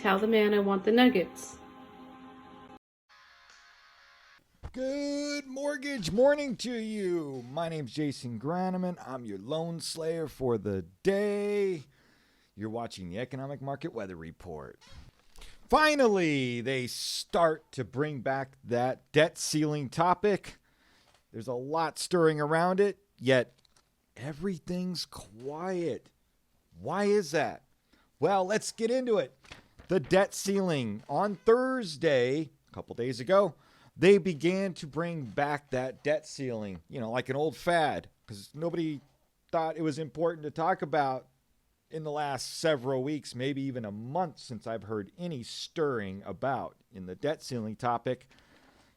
Tell the man I want the nuggets. Good mortgage morning to you. My name's Jason Graneman. I'm your loan slayer for the day. You're watching the Economic Market Weather Report. Finally, they start to bring back that debt ceiling topic. There's a lot stirring around it, yet everything's quiet. Why is that? Well, let's get into it. The debt ceiling on Thursday, a couple days ago, they began to bring back that debt ceiling, like an old fad, because nobody thought it was important to talk about in the last several weeks, maybe even a month since I've heard any stirring about in the debt ceiling topic.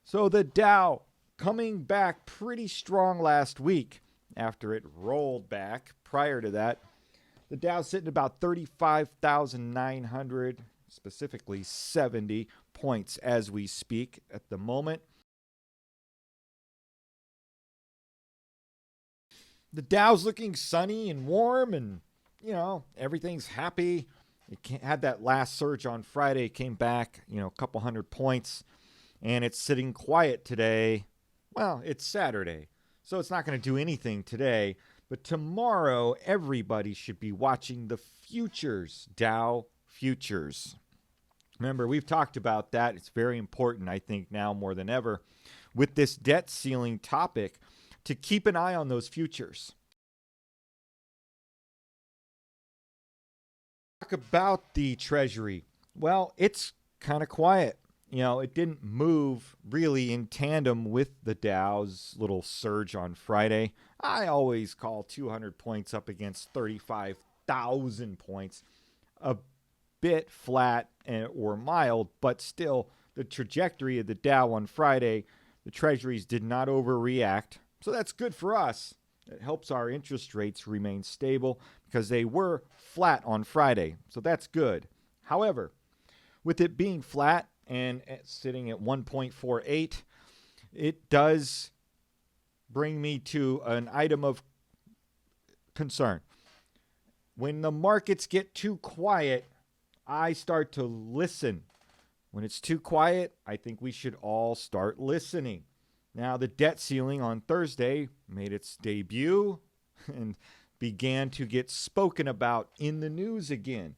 So the Dow coming back pretty strong last week after it rolled back prior to that. The Dow's sitting about 35,900, specifically 70 points as we speak at the moment. The Dow's looking sunny and warm and, everything's happy. It had that last surge on Friday, came back, a couple hundred points, and it's sitting quiet today. Well, it's Saturday, so it's not going to do anything today. But tomorrow, everybody should be watching the futures, Dow futures. Remember, we've talked about that. It's very important, I think, now more than ever, with this debt ceiling topic, to keep an eye on those futures. Talk about the Treasury. Well, it's kind of quiet. It didn't move really in tandem with the Dow's little surge on Friday. I always call 200 points up against 35,000 points a bit flat or mild, but still the trajectory of the Dow on Friday, the Treasuries did not overreact. So that's good for us. It helps our interest rates remain stable because they were flat on Friday. So that's good. However, with it being flat and sitting at 1.48, it does bring me to an item of concern. When the markets get too quiet, I start to listen. When it's too quiet, I think we should all start listening. Now, the debt ceiling on Thursday made its debut and began to get spoken about in the news again.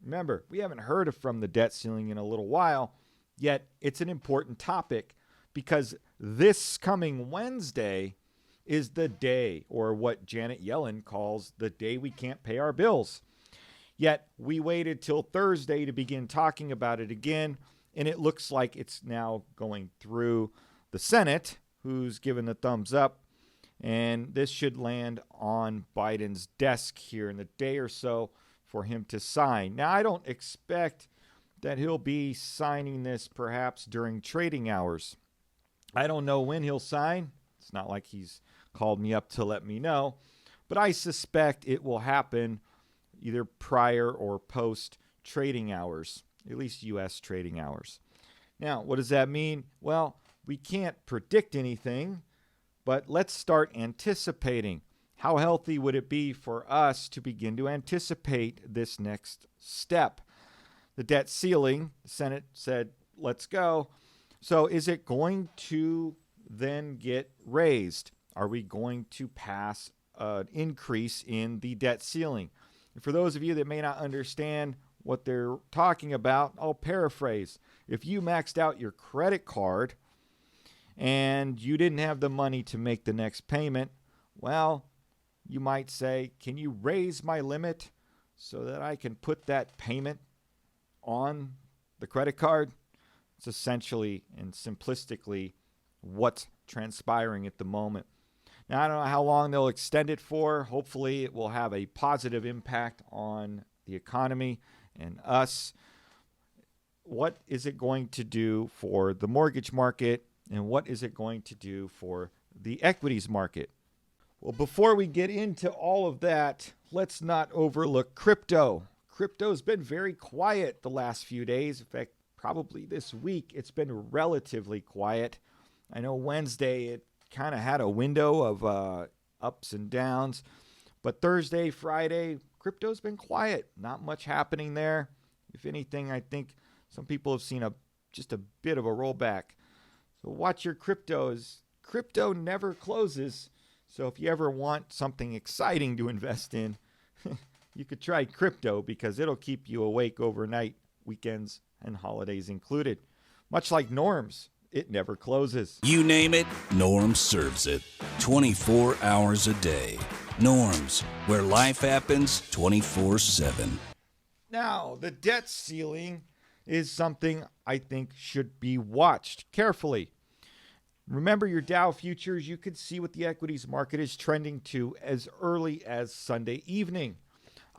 Remember, we haven't heard from the debt ceiling in a little while, yet it's an important topic because this coming Wednesday is the day, or what Janet Yellen calls the day we can't pay our bills. Yet we waited till Thursday to begin talking about it again, and it looks like it's now going through the Senate, who's given the thumbs up, and this should land on Biden's desk here in a day or so for him to sign. Now, I don't expect that he'll be signing this perhaps during trading hours. I don't know when he'll sign. It's not like he's called me up to let me know, but I suspect it will happen either prior or post trading hours, at least U.S. trading hours. Now, what does that mean? Well, we can't predict anything, but let's start anticipating. How healthy would it be for us to begin to anticipate this next step? The debt ceiling, the Senate said, let's go. So is it going to then get raised? Are we going to pass an increase in the debt ceiling? And for those of you that may not understand what they're talking about, I'll paraphrase. If you maxed out your credit card and you didn't have the money to make the next payment, well, you might say, can you raise my limit so that I can put that payment on the credit card? It's essentially and simplistically what's transpiring at the moment. Now, I don't know how long they'll extend it for. Hopefully, it will have a positive impact on the economy and us. What is it going to do for the mortgage market, and what is it going to do for the equities market? Well, before we get into all of that, let's not overlook crypto. Crypto's been very quiet the last few days. In fact, probably this week, it's been relatively quiet. I know Wednesday, it kind of had a window of ups and downs. But Thursday, Friday, crypto's been quiet. Not much happening there. If anything, I think some people have seen just a bit of a rollback. So watch your cryptos. Crypto never closes. So if you ever want something exciting to invest in, you could try crypto because it'll keep you awake overnight, weekends and holidays included. Much like Norms, it never closes. You name it, Norms serves it. 24 hours a day. Norms, where life happens 24/7. Now, the debt ceiling is something I think should be watched carefully. Remember your Dow futures, you can see what the equities market is trending to as early as Sunday evening.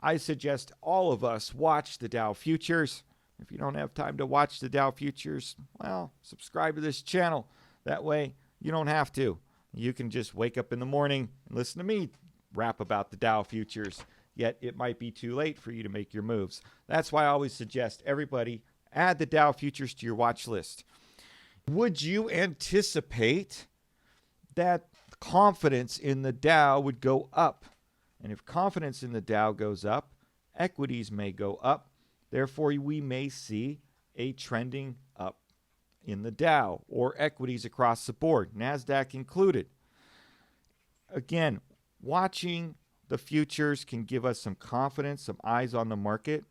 I suggest all of us watch the Dow futures. If you don't have time to watch the Dow futures, well, subscribe to this channel. That way, you don't have to. You can just wake up in the morning and listen to me rap about the Dow futures. Yet it might be too late for you to make your moves. That's why I always suggest everybody add the Dow futures to your watch list. Would you anticipate that confidence in the Dow would go up? And if confidence in the Dow goes up, equities may go up. Therefore, we may see a trending up in the Dow or equities across the board, NASDAQ included. Again, watching the futures can give us some confidence, some eyes on the market.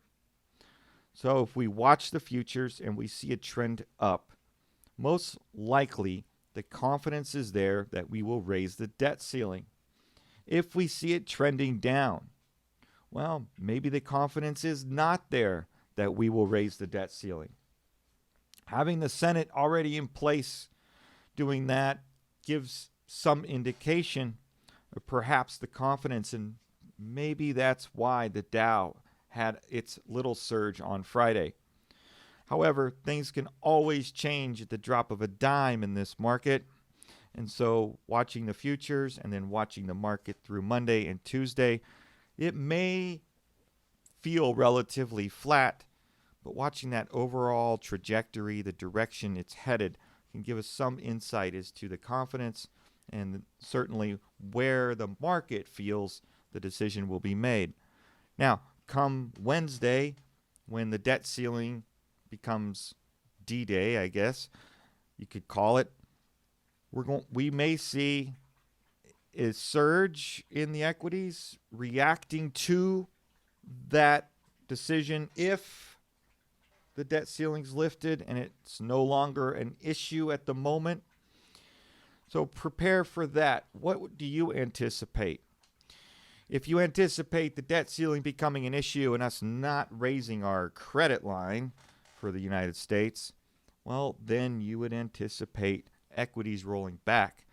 So if we watch the futures and we see a trend up, most likely the confidence is there that we will raise the debt ceiling. If we see it trending down, well, maybe the confidence is not there that we will raise the debt ceiling. Having the Senate already in place doing that gives some indication of perhaps the confidence, and maybe that's why the Dow had its little surge on Friday. However, things can always change at the drop of a dime in this market. And so watching the futures and then watching the market through Monday and Tuesday, it may feel relatively flat, but watching that overall trajectory, the direction it's headed, can give us some insight as to the confidence and certainly where the market feels the decision will be made. Now, come Wednesday, when the debt ceiling becomes D-Day, I guess you could call it, we may see a surge in the equities reacting to that decision if the debt ceiling's lifted and it's no longer an issue at the moment. So prepare for that. What do you anticipate? If you anticipate the debt ceiling becoming an issue and us not raising our credit line for the United States, well, then you would anticipate equities rolling back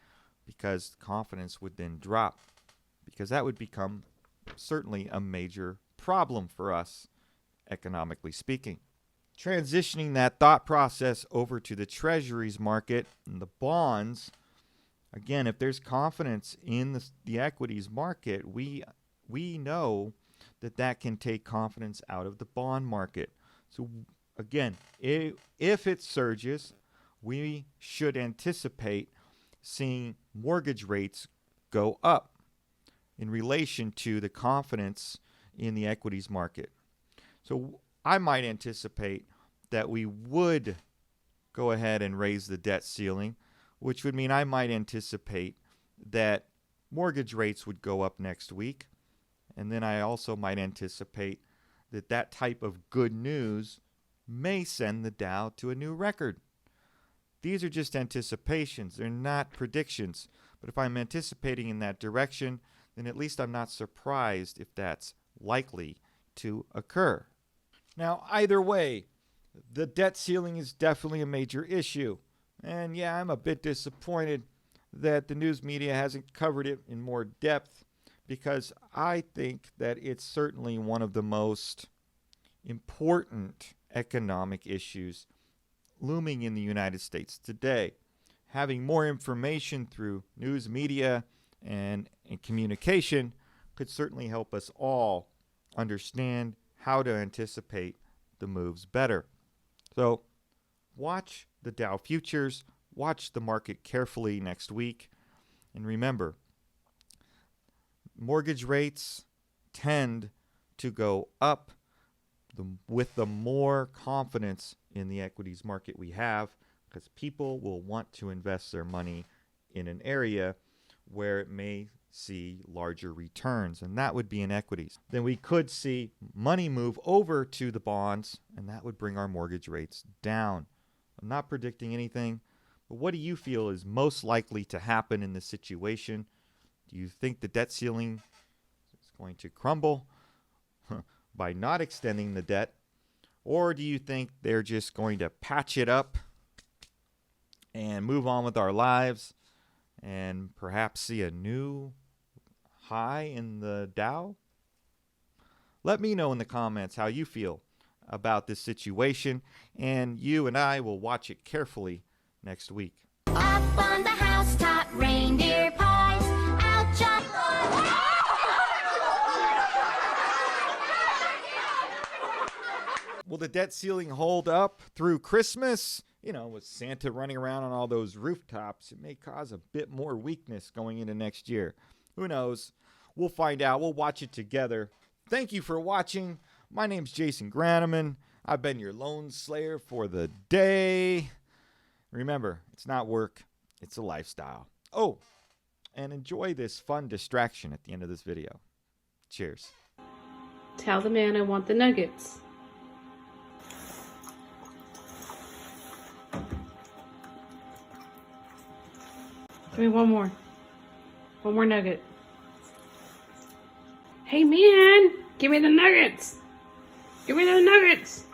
because confidence would then drop, because that would become certainly a major problem for us, economically speaking. Transitioning that thought process over to the treasuries market and the bonds, again, if there's confidence in the equities market, we know that can take confidence out of the bond market. So again, if it surges, we should anticipate seeing mortgage rates go up in relation to the confidence in the equities market. So I might anticipate that we would go ahead and raise the debt ceiling, which would mean I might anticipate that mortgage rates would go up next week. And then I also might anticipate that type of good news may send the Dow to a new record. These are just anticipations. They're not predictions. But if I'm anticipating in that direction, then at least I'm not surprised if that's likely to occur. Now, either way, the debt ceiling is definitely a major issue. And yeah, I'm a bit disappointed that the news media hasn't covered it in more depth, because I think that it's certainly one of the most important economic issues looming in the United States today. Having more information through news media and communication could certainly help us all understand how to anticipate the moves better. So watch the Dow futures, watch the market carefully next week, and remember, mortgage rates tend to go up with the more confidence in the equities market we have, because people will want to invest their money in an area where it may see larger returns, and that would be in equities. Then we could see money move over to the bonds, and that would bring our mortgage rates down. I'm not predicting anything, but what do you feel is most likely to happen in this situation? Do you think the debt ceiling is going to crumble by not extending the debt, or do you think they're just going to patch it up and move on with our lives and perhaps see a new high in the Dow? Let me know in the comments how you feel about this situation, and you and I will watch it carefully next week. Up on the housetop, reindeer pies, out jump. Will the debt ceiling hold up through Christmas? With Santa running around on all those rooftops, it may cause a bit more weakness going into next year. Who knows? We'll find out. We'll watch it together. Thank you for watching. My name's Jason Graneman. I've been your loan slayer for the day. Remember, it's not work, it's a lifestyle. Oh, and enjoy this fun distraction at the end of this video. Cheers. Tell the man I want the nuggets. Give me one more. One more nugget. Hey man, give me the nuggets. Give me the nuggets.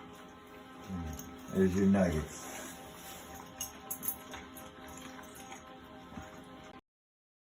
There's your nuggets.